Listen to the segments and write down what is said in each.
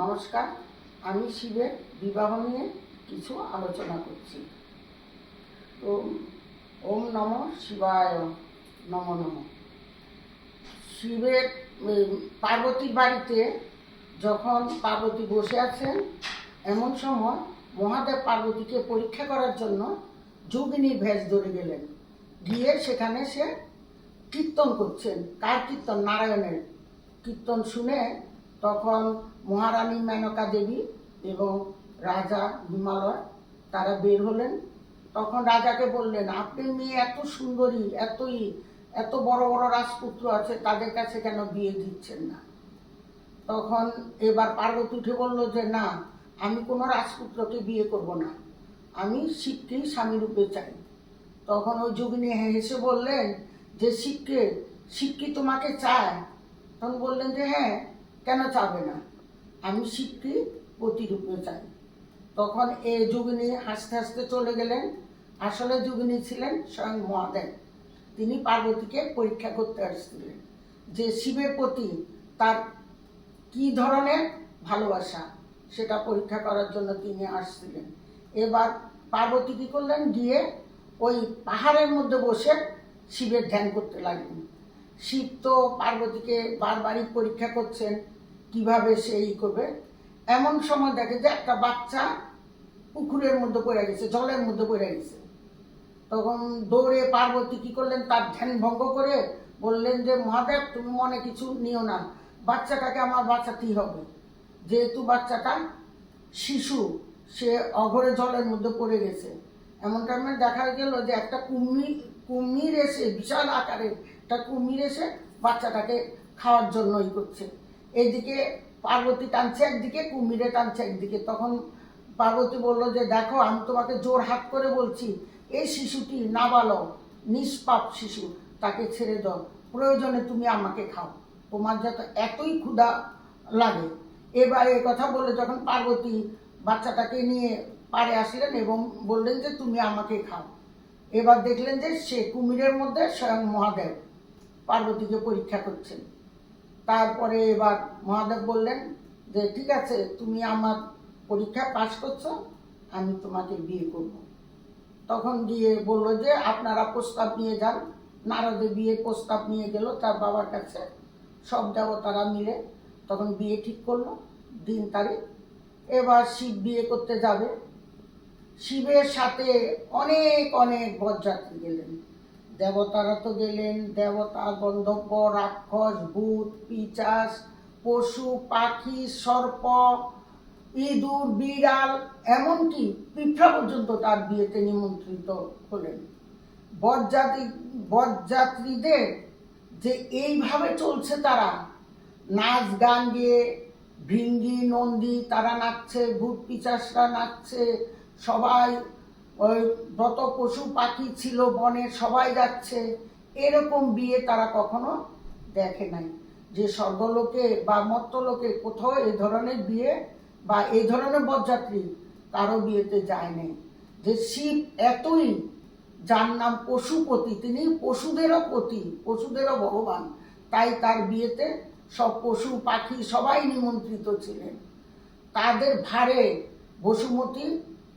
নমস্কার, আমি শিবের বিবাহ নিয়ে কিছু আলোচনা করছি। তো ওম নম শিবায় নম নম। শিবের পার্বতীর বাড়িতে যখন পার্বতী বসে আছেন, এমন সময় মহাদেব পার্বতীকে পরীক্ষা করার জন্য যোগিনীর ভেষ ধরে গেলেন। গিয়ে সেখানে সে কীর্তন করছেন। কার কীর্তন? নারায়ণের কীর্তন শুনে তখন মহারানী মেনকা দেবী এবং রাজা হিমালয় তারা বের হলেন। তখন রাজাকে বললেন, আপনি মেয়ে এত সুন্দরী, এত বড় বড় রাজপুত্র আছে, তাদের কাছে কেন বিয়ে দিচ্ছেন না? তখন এবার পার্বতী উঠে বলল যে না, আমি কোনো রাজপুত্রকে বিয়ে করব না, আমি শিবকেই স্বামী রূপে চাই। তখন ওই যোগিনী হেসে বললেন যে শিব কি তোমাকে চায়? তখন বললেন যে হ্যাঁ, কেন চাবে না, আমি শিবকে প্রতিরূপে চাই। তখন এই যোগিনী হাসতে হাসতে চলে গেলেন। আসলে যোগিনী ছিলেন স্বয়ং মহাদেব। তিনি পার্বতীকে পরীক্ষা করতে আসছিলেন যে শিবের প্রতি তার কি ধরনের ভালোবাসা, সেটা পরীক্ষা করার জন্য তিনি আসছিলেন। এবার পার্বতী কী করলেন, গিয়ে ওই পাহাড়ের মধ্যে বসে শিবের ধ্যান করতে লাগলেন। শিব তো পার্বতীকে বারবারই পরীক্ষা করছেন কিভাবে সে করবে। এমন সময় দেখে যে একটা বাচ্চা পুকুরের মধ্যে পড়ে গেছে, জলের মধ্যে পড়ে গেছে। তখন দৌড়ে পার্বতী কী করলেন, তার ধ্যান ভঙ্গ করে বললেন যে মহাদেব, তুমি মনে কিছু নিও না, বাচ্চাটাকে আমার বাঁচাতেই হবে। যেহেতু বাচ্চাটা শিশু, সে অঘরে জলের মধ্যে পড়ে গেছে। এমন টাইমে দেখা গেল যে একটা কুমির এসে, বিশাল আকারের একটা কুমির এসে বাচ্চাটাকে খাওয়ার জন্যই করছে। এইদিকে পার্বতী টানছে একদিকে, কুমিরে টানছে একদিকে। তখন পার্বতী বলল যে দেখো, আমি তোমাকে জোর হাত করে বলছি, এই শিশুটি নাবালক, নিষ্পাপ শিশু, তাকে ছেড়ে দাও, প্রয়োজনে তুমি আমাকে খাও, তোমার যত এতই ক্ষুধা লাগে। এবার এই কথা বলে যখন পার্বতী বাচ্চাটাকে নিয়ে পাড়ে আসলেন এবং বললেন যে তুমি আমাকে খাও, এবার দেখলেন যে সে কুমিরের মধ্যে স্বয়ং মহাদেব পার্বতীকে পরীক্ষা করছেন। তারপরে এবার মহাদেব বললেন যে ঠিক আছে, তুমি আমার পরীক্ষা পাশ করছো, আমি তোমাকে বিয়ে করব। তখন গিয়ে বলল যে আপনারা প্রস্তাব নিয়ে যান। নারদে বিয়ের প্রস্তাব নিয়ে গেল তার বাবার কাছে। সব দেবতারা মিলে তখন বিয়ে ঠিক করলো, দিন তারিখ। এবার শিব বিয়ে করতে যাবে। শিবের সাথে অনেক অনেক বরযাত্রী গেলেন। দেবতারা তো গেলেন, দেবতা, গন্ধর্ব, রাক্ষস, ভূত, পিশাচ, পশু পাখি, সর্প, ইঁদুর, বিড়াল, এমনকি পিঁপড়া পর্যন্ত তার বিয়েতে নিমন্ত্রিত হলেন। বরযাত্রীদের যে এইভাবে চলছে, তারা নাচ গান গিয়ে ভৃঙ্গি নন্দী তারা নাচছে, ভূত পিশাচরা নাচছে, সবাই ওই যত পশু পাখি ছিল বনের সবাই যাচ্ছে। এরকম বিয়ে তারা কখনো দেখে নাই। যে স্বর্গলোকে বা মর্ত্যলোকে কোথাও এই ধরনের বিয়ে বা এই ধরনের বরযাত্রী কারো বিয়েতে যায় নাই। যে শিব এতই, যার নাম পশুপতি, তিনি পশুদেরও পতি, পশুদেরও ভগবান, তাই তার বিয়েতে সব পশু পাখি সবাই নিমন্ত্রিত ছিলেন। তাদের ভারে বসুমতী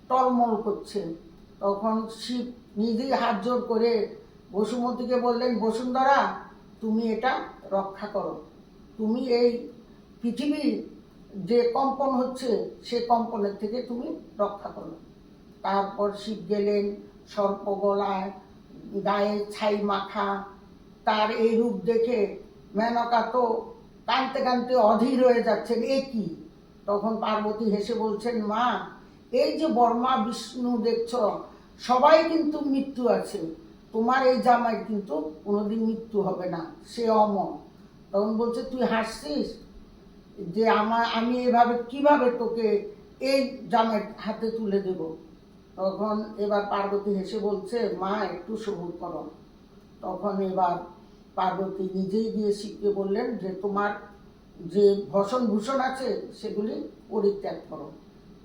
টলমল করছে। তখন শিব নিজেই হাত জোর করে বসুমতীকে বললেন, বসুন্ধরা, তুমি এটা রক্ষা করো, তুমি এই পৃথিবীর যে কম্পন হচ্ছে সে কম্পনের থেকে তুমি রক্ষা করো। তারপর শিব গেলেন সর্প গলায়, গায়ে ছাই মাখা। তার এই রূপ দেখে মেনকা তো কাঁদতে কাঁদতে অধীর হয়ে যাচ্ছেন, এ কি? তখন পার্বতী হেসে বলছেন, মা, এই যে ব্রহ্মা বিষ্ণু দেখছ, সবাই কিন্তু মৃত্যু আছে, তোমার এই জামাই কিন্তু কোনোদিন মৃত্যু হবে না, সে অমর। তখন বলছে, তুই হাসছিস যে আমি এভাবে কিভাবে তোকে এই জামাই হাতে তুলে দেব? তখন এবার পার্বতী হেসে বলছে, মা, একটু সবুর করো। তখন এবার পার্বতী নিজেই গিয়ে শিবকে বললেন যে তোমার যে ভূষণ ভূষণ আছে সেগুলি পরিত্যাগ করো।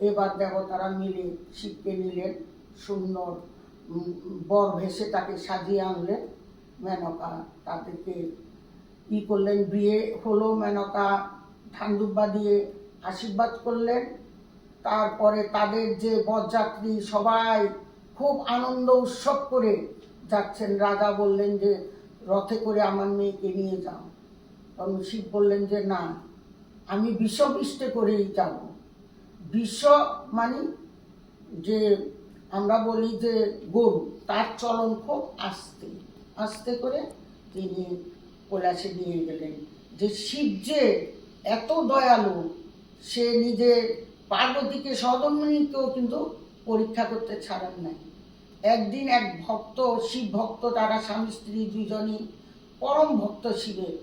এবার দেবতারা মিলে শিবকে নিলেন, সুন্দর বর ভেসে তাকে সাজিয়ে আনলেন। মেনকা তাদেরকে করলেন, বিয়ে হলো। মেনকা ধান দুব্বা দিয়ে আশীর্বাদ করলেন। তারপরে তাদের যে বরযাত্রী সবাই খুব আনন্দ উৎসব করে যাচ্ছেন। রাজা বললেন যে রথে করে আমার মেয়েকে নিয়ে যাও। তখন শিব বললেন যে না, আমি বিষপিষ্টে করেই যাব। বিষ মানে যে আমরা বলি যে গরু, তার চলন খুব আস্তে আস্তে করে তিনি কৈলাসে নিয়ে গেলেন। যে শিব যে এত দয়ালু, সে নিজে পার্বতীকে সহধর্মিণীকেও কিন্তু পরীক্ষা করতে ছাড়েন নাই। একদিন এক ভক্ত, শিব ভক্ত, তারা স্বামী স্ত্রী দুজনই পরম ভক্ত শিবের,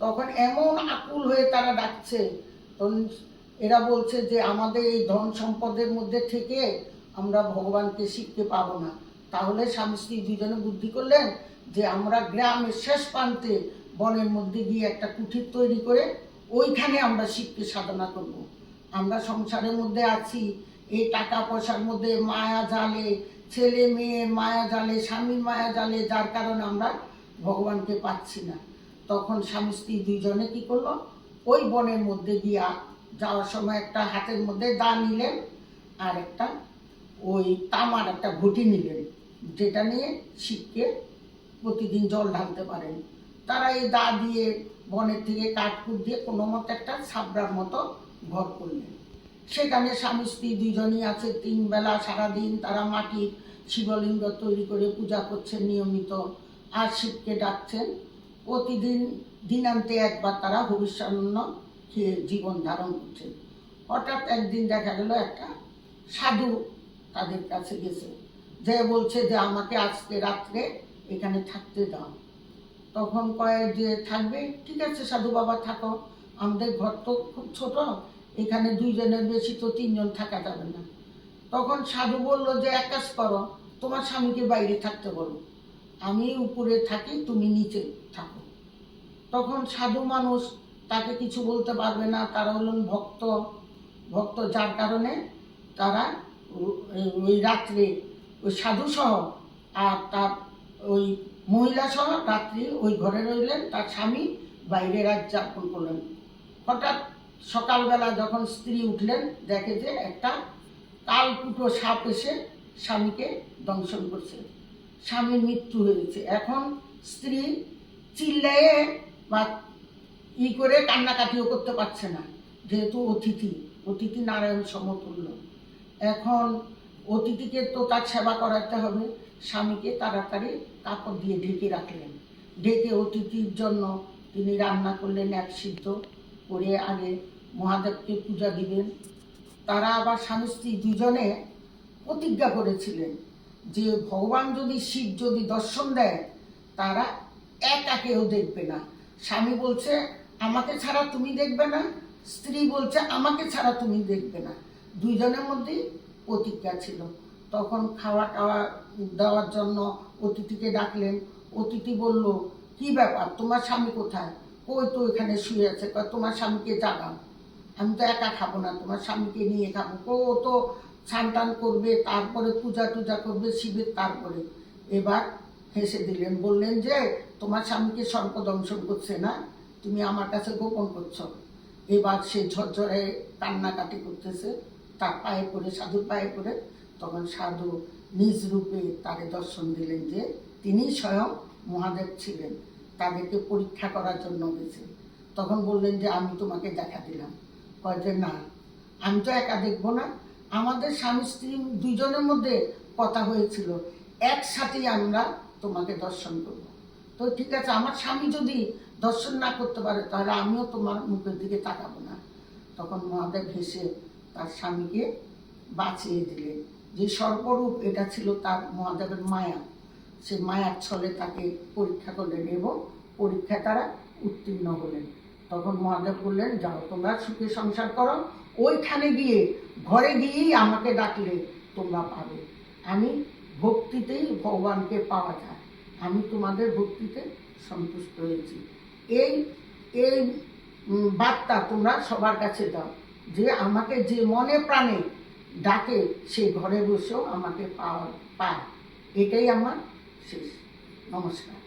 তখন এমন আকুল হয়ে তারা ডাকছে, তখন এরা বলছে যে আমাদের এই ধন সম্পদের মধ্যে থেকে আমরা ভগবানকে শিবকে পাবো না। তাহলে স্বামী স্ত্রী দুজনে বুদ্ধি করলেন যে আমরা গ্রামের শেষ প্রান্তে বনের মধ্যে গিয়ে একটা কুঠির তৈরি করে ওইখানে আমরা শিবকে সাধনা করব। আমরা সংসারের মধ্যে আছি, এই টাকা পয়সার মধ্যে মায়া জালে, ছেলে মেয়ের মায়া জালে, স্বামীর মায়া জালে, যার কারণে আমরা ভগবানকে পাচ্ছি না। তখন স্বামী স্ত্রী দুইজনে কি করলো, ওই বনের মধ্যে গিয়া যাওয়ার সময় একটা হাতের মধ্যে দা নিলেন, আর একটা ওই তামার একটা ঘটি নিলেন, যেটা নিয়ে শিবকে প্রতিদিন জল ঢালতে পারেন। তারা এই দা দিয়ে বনের থেকে কাঠকুট দিয়ে কোনো মতো একটা ছাবড়ার মতো ঘর করলেন। সেখানে স্বামী স্ত্রী দুইজনই আছে, 3 বেলা সারাদিন তারা মাটির শিবলিঙ্গ তৈরি করে পূজা করছেন নিয়মিত, আর শিবকে ডাকছেন। প্রতিদিন দিনান্তে একবার তারা হবিষ্যান্ন খেয়ে জীবন ধারণ করছেন। হঠাৎ একদিন দেখা গেল একটা সাধু তাদের কাছে গেছে, যে বলছে যে আমাকে আজকে রাত্রে এখানে থাকতে দাও। তখন কয়ে যে থাকবে, ঠিক আছে সাধু বাবা থাকো, আমাদের ঘর তো খুব ছোট, এখানে 2 জনের বেশি তো 3 জন থাকা যাবে না। তখন সাধু বলল যে এক কাজ করো, তোমার স্বামীকে বাইরে থাকতে বলো, আমি উপরে থাকি, তুমি নিচে থাকো। তখন সাধু মানুষ, তাকে কিছু বলতে পারবে না, তারা হলেন ভক্ত ভক্ত যার কারণে তারা ওই রাত্রে ওই সাধু সহ আর তার ওই মহিলা সহ রাত্রি ওই ঘরে রইলেন, তার স্বামী বাইরে রাত যাপন করলেন। হঠাৎ সকালবেলা যখন স্ত্রী উঠলেন, দেখে যে একটা কালকুটো সাপ এসে স্বামীকে দংশন করছে, স্বামীর মৃত্যু হয়েছে। এখন স্ত্রী চিল্লায়ে বা করে কান্নাকাটিও করতে পারছে না, যেহেতু অতিথি নারায়ণ সমতুল্য। এখন অতিথিকে তো তার সেবা করাতে হবে, স্বামীকে তাড়াতাড়ি কাপড় দিয়ে ঢেকে রাখলেন। ঢেকে অতিথির জন্য তিনি রান্না করলেন, এক সিদ্ধ করে আগে মহাদেবকে পূজা দিবেন। তারা আবার স্বামী স্ত্রী দুজনে প্রতিজ্ঞা করেছিলেন যে ভগবান যদি, শিব যদি দর্শন দেয়, তারা একা কেউ দেখবে না। স্বামী বলছে আমাকে ছাড়া তুমি দেখবে না, স্ত্রী বলছে আমাকে ছাড়া তুমি দেখবে না, দুইজনের মধ্যেই প্রতিজ্ঞা ছিল। তখন খাওয়া টাওয়া দেওয়ার জন্য অতিথিকে ডাকলেন। অতিথি বলল কি ব্যাপার, তোমার স্বামী কোথায়? কই তো এখানে শুয়ে আছে। তোমার স্বামীকে জাগাও, আমি তো একা খাবো না, তোমার স্বামীকে নিয়ে খাবো। ও তো স্নান টান করবে, তারপরে পূজা টুজা করবে শিবের। তারপরে এবার হেসে দিলেন, বললেন যে তোমার স্বামীকে সর্প দংশন করছে না, তুমি আমার কাছে গোপন করছো। এবার সে ঝরঝরে কান্নাকাটি করতেছে, তার পায়ে পড়ে, সাধুর পায়ে পড়ে। তখন সাধু নিজ রূপে তাকে দর্শন দিলেন যে তিনি স্বয়ং মহাদেব ছিলেন, তাদেরকে পরীক্ষা করার জন্য গেছে। তখন বললেন যে আমি তোমাকে দেখা দিলাম। কয় যে না, আমি তো একা দেখবো না, আমাদের স্বামী স্ত্রী দুইজনের মধ্যে কথা হয়েছিল একসাথেই আমরা তোমাকে দর্শন করব। তো ঠিক আছে, আমার স্বামী যদি দর্শন না করতে পারে তাহলে আমিও তোমার মুখের দিকে তাকাবো না। তখন মহাদেব হেসে তার স্বামীকে বাঁচিয়ে দিলেন। যে সর্বরূপ, এটা ছিল তার মহাদেবের মায়া। সে মায়ার ছলে তাকে পরীক্ষা করলেন এবং পরীক্ষা তারা উত্তীর্ণ হলেন। তখন মহাদেব বললেন যাও তোমরা সুখে সংসার করো, ওইখানে গিয়ে ঘরে গিয়েই আমাকে ডাকলে তোমরা পাবে। আমি ভক্তিতেই ভগবানকে পাওয়া যায়, আমি তোমাদের ভক্তিতে সন্তুষ্ট হয়েছি। এই এই বার্তা তোমরা সবার কাছে দাও যে আমাকে যে মনে প্রাণে ডাকে সে ঘরে বসেও আমাকে পায়। এটাই আমার শেষ। নমস্কার।